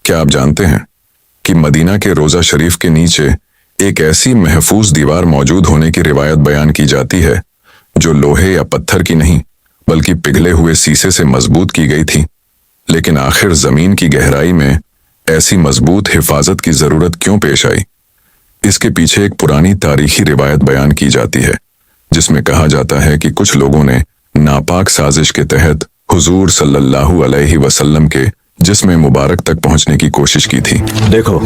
क्या आप जानते हैं कि मदीना के रोज़ा शरीफ के नीचे एक ऐसी महफूज दीवार मौजूद होने की रिवायत बयान की जाती है जो लोहे या पत्थर की नहीं बल्कि पिघले हुए शीशे से मजबूत की गई थी। लेकिन आखिर जमीन की गहराई में ऐसी मजबूत हिफाजत की जरूरत क्यों पेश आई? इसके पीछे एक पुरानी तारीखी रिवायत बयान की जाती है जिसमें कहा जाता है कि कुछ लोगों ने नापाक साजिश के तहत हुजूर सल्लल्लाहु अलैहि वसल्लम के जिस्म मुबारक तक पहुंचने की कोशिश की थी। देखो,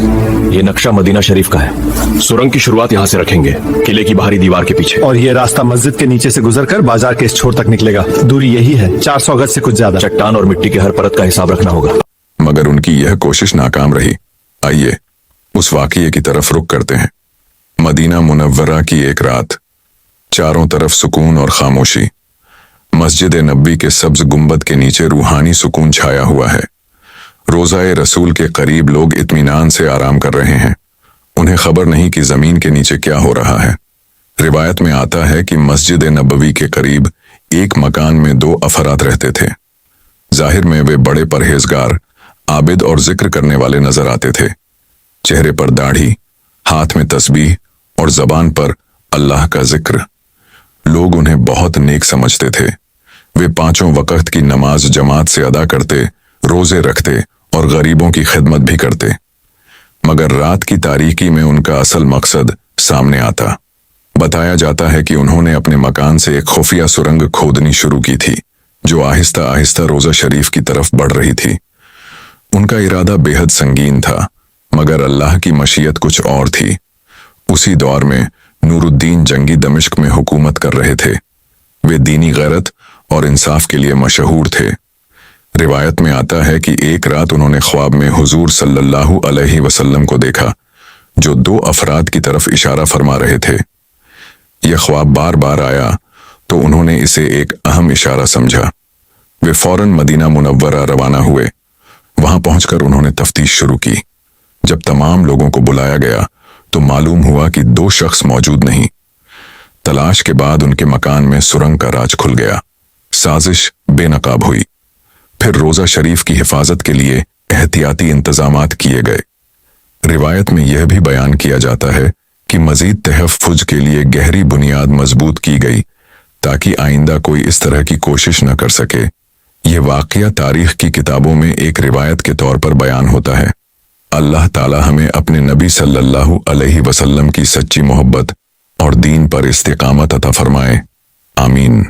ये नक्शा मदीना शरीफ का है। सुरंग की शुरुआत यहाँ से रखेंगे, किले की बाहरी दीवार के पीछे। और ये रास्ता मस्जिद के नीचे से गुजरकर बाजार के इस छोर तक निकलेगा। दूरी यही है, 400 गज से कुछ ज्यादा। चट्टान और मिट्टी के हर परत का हिसाब रखना होगा। मगर उनकी यह कोशिश नाकाम रही। आइए उस वाकये की तरफ रुख करते हैं। मदीना मुनव्वरा की एक रात, चारों तरफ सुकून और खामोशी। मस्जिद नबी के सब्ज गुंबद के नीचे रूहानी सुकून छाया हुआ है। रोज़ाए रसूल के करीब लोग इत्मीनान से आराम कर रहे हैं। उन्हें खबर नहीं कि जमीन के नीचे क्या हो रहा है। रिवायत में आता है कि मस्जिद नबवी के करीब एक मकान में 2 अफराद रहते थे। जाहिर में वे बड़े परहेजगार, आबिद और जिक्र करने वाले नजर आते थे। चेहरे पर दाढ़ी, हाथ में तस्बीह और जबान पर अल्लाह का जिक्र। लोग उन्हें बहुत नेक समझते थे। वे 5 वक्त की नमाज जमात से अदा करते, रोजे रखते और गरीबों की खिदमत भी करते। मगर रात की तारीकी में उनका असल मकसद सामने आता। बताया जाता है कि उन्होंने अपने मकान से एक खुफिया सुरंग खोदनी शुरू की थी जो आहिस्ता आहिस्ता रोजा शरीफ की तरफ बढ़ रही थी। उनका इरादा बेहद संगीन था, मगर अल्लाह की मशीयत कुछ और थी। उसी दौर में नूरुद्दीन जंगी दमिश्क में हुकूमत कर रहे थे। वे दीनी गैरत और इंसाफ के लिए मशहूर थे। रिवायत में आता है कि एक रात उन्होंने ख्वाब में हुजूर सल्लल्लाहु अलैहि वसल्लम को देखा जो 2 अफराद की तरफ इशारा फरमा रहे थे। यह ख्वाब बार बार आया तो उन्होंने इसे एक अहम इशारा समझा। वे फौरन मदीना मुनव्वरा रवाना हुए। वहां पहुंचकर उन्होंने तफ्तीश शुरू की। जब तमाम लोगों को बुलाया गया तो मालूम हुआ कि 2 शख्स मौजूद नहीं। तलाश के बाद उनके मकान में सुरंग का राज खुल गया। साजिश बेनकाब हुई। फिर रोजा शरीफ की हिफाजत के लिए एहतियाती इंतजामात किए गए। रिवायत में यह भी बयान किया जाता है कि मजीद तहफ़्फ़ुज़ के लिए गहरी बुनियाद मजबूत की गई ताकि आइंदा कोई इस तरह की कोशिश न कर सके। यह वाक़या तारीख की किताबों में एक रिवायत के तौर पर बयान होता है। अल्लाह ताला हमें अपने नबी सल्लल्लाहु अलैहि वसल्लम की सच्ची मोहब्बत और दीन पर इस्तिकामत अता फरमाए। आमीन।